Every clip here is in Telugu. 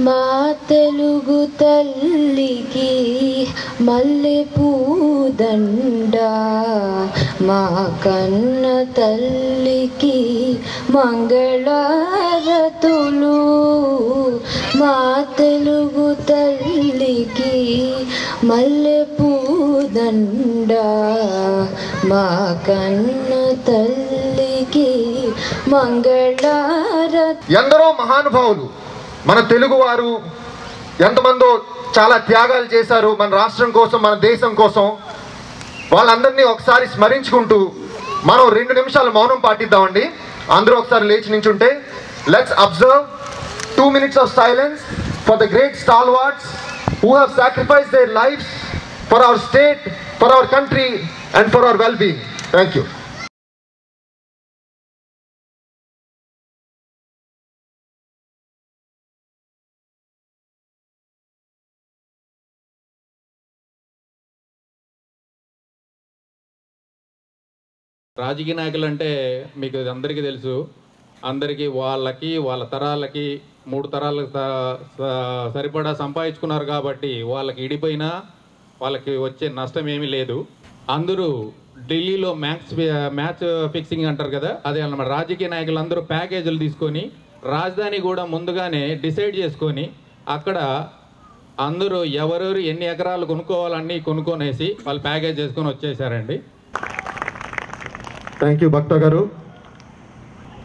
మా తెలుగు తల్లికి మల్లె పూదండ, మా కన్న తల్లికి మంగళారతులు. మా తెలుగు తల్లికి మల్లె పూదండ, మా కన్న తల్లికి మంగళారతులు. ఎందరో మహానుభావులు మన తెలుగువారు ఎంతమందో చాలా త్యాగాలు చేశారు మన రాష్ట్రం కోసం, మన దేశం కోసం. వాళ్ళందరినీ ఒకసారి స్మరించుకుంటూ మనం 2 నిమిషాలు మౌనం పాటిద్దామండి. అందరూ ఒకసారి లేచి నించుంటే let's observe 2 minutes of silence for the great stalwarts who have sacrificed their lives for our state, for our country and for our well-being. Thank you. రాజకీయ నాయకులు అంటే మీకు అందరికీ తెలుసు. అందరికీ వాళ్ళ తరాలకి 3 తరాలకు సరిపడా సంపాదించుకున్నారు కాబట్టి వాళ్ళకి ఇడిపోయినా వాళ్ళకి వచ్చే నష్టం ఏమీ లేదు. అందరూ ఢిల్లీలో మ్యాచ్ ఫిక్సింగ్ అంటారు కదా, అదే అన్నమాట. రాజకీయ నాయకులు అందరూ ప్యాకేజీలు తీసుకొని రాజధాని కూడా ముందుగానే డిసైడ్ చేసుకొని అక్కడ అందరూ ఎవరెవరు ఎన్ని ఎకరాలు కొనుక్కోవాలన్నీ కొనుక్కొనేసి వాళ్ళు ప్యాకేజ్ చేసుకొని వచ్చేసారండి. థ్యాంక్ యూ భక్త గారు.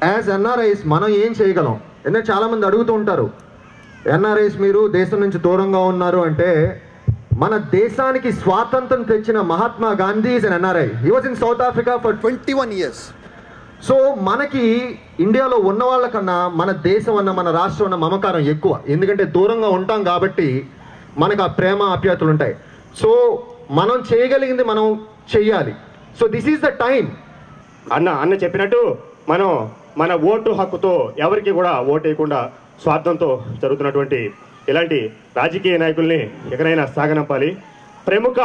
యాజ్ ఎన్ఆర్ఐస్ మనం ఏం చేయగలం? ఎందుకంటే చాలామంది అడుగుతూ ఉంటారు, ఎన్ఆర్ఐస్ మీరు దేశం నుంచి దూరంగా ఉన్నారు అంటే. మన దేశానికి స్వాతంత్రం తెచ్చిన Mahatma Gandhi is an NRI. He was in south Africa for 21 years. So మనకి ఇండియాలో ఉన్న వాళ్ళకన్నా మన దేశం అన్న మన రాష్ట్రం అన్న మమకారం ఎక్కువ. ఎందుకంటే దూరంగా ఉంటాం కాబట్టి మనకు ఆ ప్రేమ ఆప్యాయతలు ఉంటాయి. సో మనం చేయగలిగింది మనం చెయ్యాలి. So this is the time. అన్న చెప్పినట్టు మనం మన ఓటు హక్కుతో ఎవరికి కూడా ఓటు వేయకుండా స్వార్థంతో జరుగుతున్నటువంటి ఇలాంటి రాజకీయ నాయకుల్ని ఎక్కడైనా సాగనంపాలి. ప్రముఖ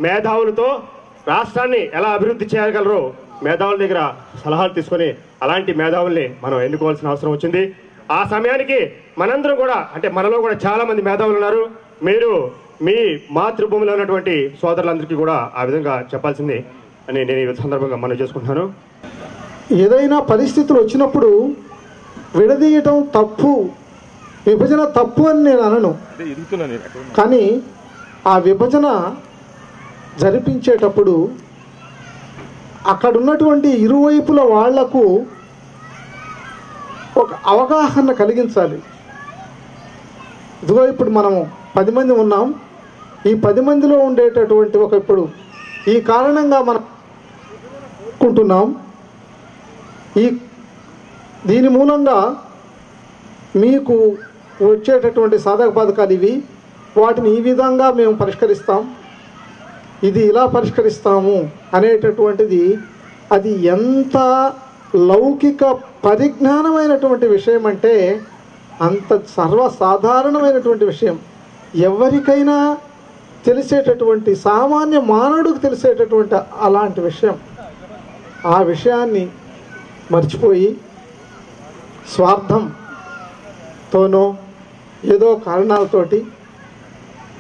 మేధావులతో రాష్ట్రాన్ని ఎలా అభివృద్ధి చేయగలరో మేధావుల దగ్గర సలహాలు తీసుకొని అలాంటి మేధావుల్ని మనం ఎన్నుకోవాల్సిన అవసరం వచ్చింది. ఆ సమయానికి మనందరం కూడా, అంటే మనలో కూడా చాలా మంది మేధావులు ఉన్నారు. మీరు మీ మాతృభూమిలో ఉన్నటువంటి సోదరులందరికీ కూడా ఆ విధంగా చెప్పాల్సింది అని నేను ఈ సందర్భంగా మనం చేసుకుంటున్నాను. ఏదైనా పరిస్థితులు వచ్చినప్పుడు విడదీయటం తప్పు, విభజన తప్పు అని నేను అనను. కానీ ఆ విభజన జరిపించేటప్పుడు అక్కడ ఉన్నటువంటి ఇరువైపుల వాళ్లకు ఒక అవగాహన కలిగించాలి. ఇదిగో ఇప్పుడు మనము 10 మంది ఉన్నాం. ఈ 10 మందిలో ఉండేటటువంటి ఇప్పుడు ఈ కారణంగా మనం అనుకుంటున్నాం. దీని మూలంగా మీకు వచ్చేటటువంటి సాధక బాధకాలు ఇవి, వాటిని ఈ విధంగా మేము పరిష్కరిస్తాం, ఇది ఇలా పరిష్కరిస్తాము అనేటటువంటిది అది ఎంత లౌకిక పరిజ్ఞానమైనటువంటి విషయం అంటే అంత సర్వసాధారణమైనటువంటి విషయం. ఎవరికైనా తెలిసేటటువంటి, సామాన్య మానవుడికి తెలిసేటటువంటి అలాంటి విషయం. ఆ విషయాన్ని మర్చిపోయి స్వార్థంతోనో ఏదో కారణాలతోటి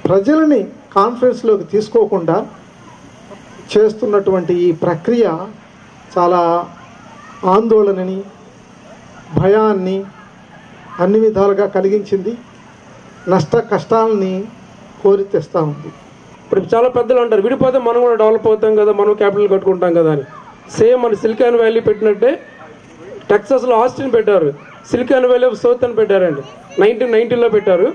ప్రజలని కాన్ఫరెన్స్లోకి తీసుకోకుండా చేస్తున్నటువంటి ఈ ప్రక్రియ చాలా ఆందోళనని, భయాన్ని అన్ని విధాలుగా కలిగించింది. నష్ట కష్టాలని కోరి తెస్తూ ఉంది. ఇప్పుడు చాలా పెద్దలు అంటారు, విడిపోతే మనం కూడా డెవలప్ అవుతాం కదా, మనం క్యాపిటల్ కట్టుకుంటాం కదా అని. సేమ్ మన సిలికాన్ వ్యాలీ పెట్టినట్టే టెక్సాస్లో ఆస్టిన్ పెట్టారు, సిలికాన్ వ్యాలీ ఆఫ్ సౌత్ అని పెట్టారండి. 1990లో పెట్టారు.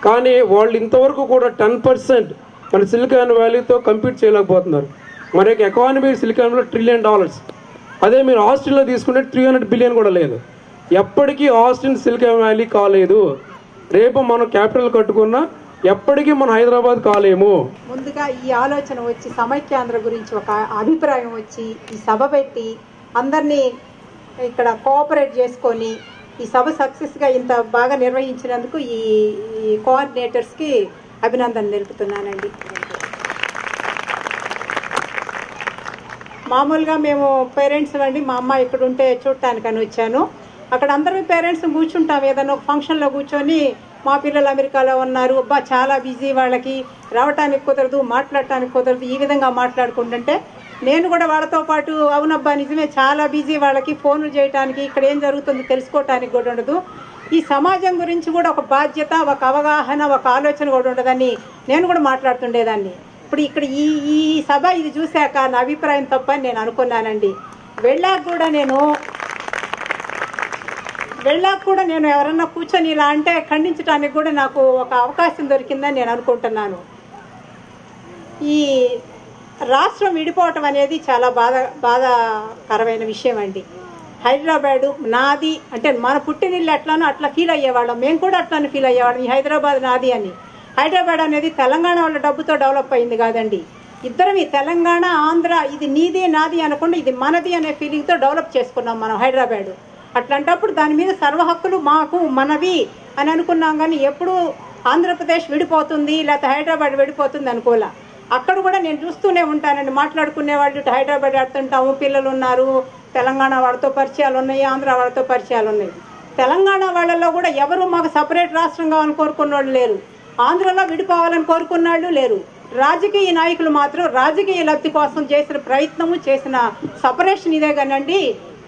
కానీ వాళ్ళు ఇంతవరకు కూడా 10% మన సిలికాన్ వ్యాలీతో కంపీట్ చేయలేకపోతున్నారు. మన యొక్క ఎకానమీ సిలికాన్ వ్యాలీ $1 ట్రిలియన్. అదే మీరు ఆస్ట్రేలియా తీసుకుంటే $300 బిలియన్ కూడా లేదు. ఎప్పటికీ ఆస్టిన్ సిలికాన్ వ్యాలీ కాలేదు. రేపు మనం క్యాపిటల్ కట్టుకున్నా ఎప్పటికీ మనం హైదరాబాద్ కాలేము. ముందుగా ఈ ఆలోచన వచ్చి సమైక్యాంధ్ర గురించి ఒక అభిప్రాయం వచ్చి ఈ సభ పెట్టి అందరినీ ఇక్కడ కోఆపరేట్ చేసుకొని ఈ సభ సక్సెస్గా ఇంత బాగా నిర్వహించినందుకు ఈ కోఆర్డినేటర్స్కి అభినందన తెలుపుతున్నానండి. మామూలుగా మేము పేరెంట్స్ అండి, మా అమ్మ ఇక్కడ ఉంటే చూడటానికని వచ్చాను. అక్కడ అందరూ పేరెంట్స్ కూర్చుంటాం, ఏదైనా ఒక ఫంక్షన్లో కూర్చొని మా పిల్లలు అమెరికాలో ఉన్నారు, అబ్బా చాలా బిజీ, వాళ్ళకి రావటానికి కుదరదు, మాట్లాడటానికి కుదరదు, ఈ విధంగా మాట్లాడుకుంటుంటే నేను కూడా వాళ్ళతో పాటు అవునబ్బా నిజమే చాలా బిజీ, వాళ్ళకి ఫోన్లు చేయడానికి ఇక్కడ ఏం జరుగుతుందో తెలుసుకోవటానికి కూడా ఉండదు. ఈ సమాజం గురించి కూడా ఒక బాధ్యత, ఒక అవగాహన, ఒక ఆలోచన కూడా ఉండదని నేను కూడా మాట్లాడుతుండేదాన్ని. ఇప్పుడు ఇక్కడ ఈ సభ ఇది చూశాక నా అభిప్రాయం తప్పని నేను అనుకున్నానండి. వెళ్ళాక కూడా నేను ఎవరన్నా కూర్చొని ఇలా అంటే ఖండించడానికి కూడా నాకు ఒక అవకాశం దొరికిందని నేను అనుకుంటున్నాను. ఈ రాష్ట్రం విడిపోవటం అనేది చాలా బాధాకరమైన విషయం అండి. హైదరాబాదు నాది అంటే మన పుట్టినిల్లు ఎట్లానో అట్లా ఫీల్ అయ్యేవాళ్ళం, మేము కూడా అట్లానే ఫీల్ అయ్యేవాళ్ళం, ఈ హైదరాబాద్ నాది అని. హైదరాబాద్ అనేది తెలంగాణ వాళ్ళ డబ్బుతో డెవలప్ అయింది కాదండి. ఇద్దరం ఈ తెలంగాణ ఆంధ్ర ఇది నీది నాది అనకుండా ఇది మనది అనే ఫీలింగ్తో డెవలప్ చేసుకున్నాం మనం హైదరాబాదు. అట్లాంటప్పుడు దాని మీద సర్వ హక్కులు మాకు మనవి అని అనుకున్నాం, కానీ ఎప్పుడు ఆంధ్రప్రదేశ్ విడిపోతుంది లేకపోతే హైదరాబాద్ విడిపోతుంది అనుకోలే. అక్కడ కూడా నేను చూస్తూనే ఉంటానండి, మాట్లాడుకునే వాళ్ళు హైదరాబాద్ ఆడుతుంటాము, పిల్లలు ఉన్నారు, తెలంగాణ వాళ్ళతో పరిచయాలు ఉన్నాయి, ఆంధ్ర వాళ్ళతో పరిచయాలు ఉన్నాయి. తెలంగాణ వాళ్ళలో కూడా ఎవరు మాకు సపరేట్ రాష్ట్రం కావాలని కోరుకున్న వాళ్ళు లేరు, ఆంధ్రలో విడిపోవాలని కోరుకున్న వాళ్ళు లేరు. రాజకీయ నాయకులు మాత్రం రాజకీయ లబ్ధి కోసం చేసిన ప్రయత్నము, చేసిన సపరేషన్ ఇదే కానండి,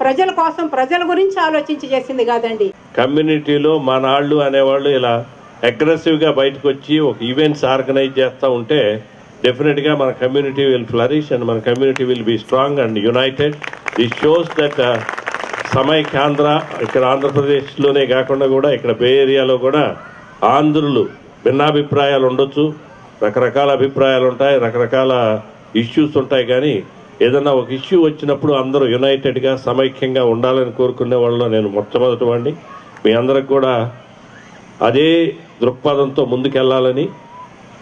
ప్రజల కోసం ప్రజల గురించి ఆలోచించి చేసింది కాదండి. కమ్యూనిటీలో మన వాళ్ళు అనేవాళ్ళు ఇలా అగ్రెసివ్గా బయటకు వచ్చి ఒక ఈవెంట్స్ ఆర్గనైజ్ చేస్తూ ఉంటే డెఫినెట్గా మన కమ్యూనిటీ విల్ ఫ్లరిష్ అండ్ మన community will be strong and united. This shows that Samaikyandhra ఇక్కడ ఆంధ్రప్రదేశ్లోనే కాకుండా కూడా ఇక్కడ బే ఏరియాలో కూడా ఆంధ్రులు భిన్నాభిప్రాయాలు ఉండొచ్చు, రకరకాల అభిప్రాయాలు ఉంటాయి, రకరకాల ఇష్యూస్ ఉంటాయి, కానీ ఏదన్నా ఒక ఇష్యూ వచ్చినప్పుడు అందరూ యునైటెడ్గా సమైక్యంగా ఉండాలని కోరుకునే వాళ్ళలో నేను మొట్టమొదటి వాడిని. మీ అందరికి కూడా అదే దృక్పథంతో ముందుకెళ్లాలని,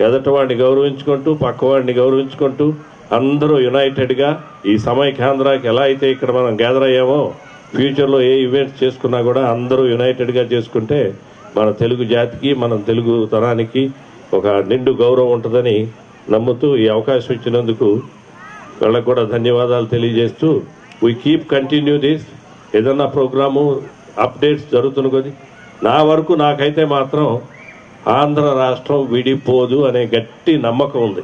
ఎదటివాడిని గౌరవించుకుంటూ పక్కవాడిని గౌరవించుకుంటూ అందరూ యునైటెడ్గా ఈ సమైక్యాంధ్రాకి ఎలా అయితే ఇక్కడ మనం గ్యాదర్ అయ్యామో ఫ్యూచర్లో ఏ ఈవెంట్స్ చేసుకున్నా కూడా అందరూ యునైటెడ్గా చేసుకుంటే మన తెలుగు జాతికి మన తెలుగు తరానికి ఒక నిండు గౌరవం ఉంటుందని నమ్ముతూ ఈ అవకాశం ఇచ్చినందుకు వాళ్ళకు కూడా ధన్యవాదాలు తెలియజేస్తూ వీ కీప్ కంటిన్యూ దిస్. ఏదన్నా ప్రోగ్రాము అప్డేట్స్ జరుగుతున్న కొద్ది నా వరకు నాకైతే మాత్రం ఆంధ్ర రాష్ట్రం విడిపోదు అనే గట్టి నమ్మకం ఉంది.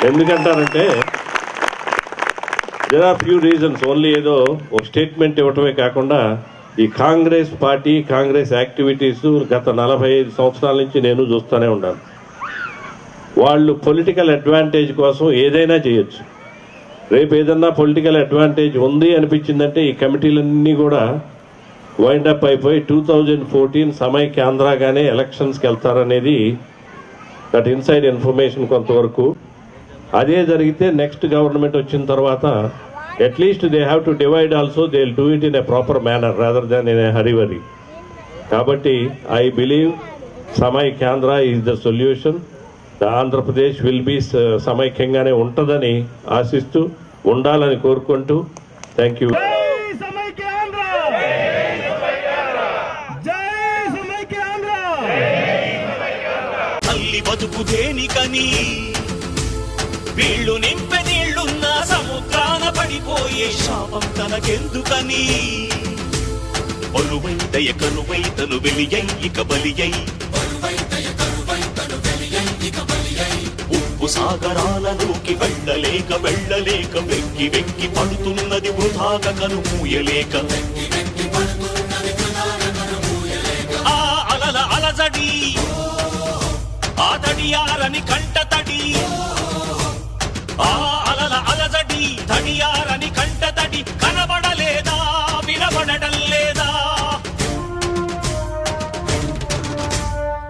ఎందుకంటారంటే there are few reasons. Only ఏదో ఒక స్టేట్మెంట్ ఇవ్వటమే కాకుండా ఈ కాంగ్రెస్ పార్టీ కాంగ్రెస్ యాక్టివిటీస్ గత 45 సంవత్సరాల నుంచి నేను చూస్తూనే ఉన్నాను. వాళ్ళు పొలిటికల్ అడ్వాంటేజ్ కోసం ఏదైనా చేయొచ్చు. రేపు ఏదన్నా పొలిటికల్ అడ్వాంటేజ్ ఉంది అనిపించిందంటే ఈ కమిటీలన్నీ కూడా వైండప్ అయిపోయి 2014 సమైక్యాంధ్రగానే ఎలక్షన్స్కి వెళ్తారనేది దట్ ఇన్సైడ్ ఇన్ఫర్మేషన్ కొంతవరకు. అదే జరిగితే నెక్స్ట్ గవర్నమెంట్ వచ్చిన తర్వాత at least they have to divide also, they will do it in a proper manner rather than in a హరివరి. కాబట్టి I believe Samaikyandhra is the solution. Andhra Pradesh will be సమైక్యంగానే ఉంటుందని ఆశిస్తూ ఉండాలని కోరుకుంటూ థ్యాంక్ యూ. బతుకు దేనికని వీళ్ళు నింపె నీళ్లున్న సముద్రాన పడిపోయే శాపం తనకెందుకని బలువై దయ కరువై తను వెలియై ఇక బలియై ఉప్పు సాగరాలలోకి వెళ్ళలేక వెక్కి వెక్కి పడుతున్నది వృధాగా కనుమూయలేక ఆ అలల అలజడి ఆ తడియారని కంట తడి ఆ అలల అలజడి తడియారని కంట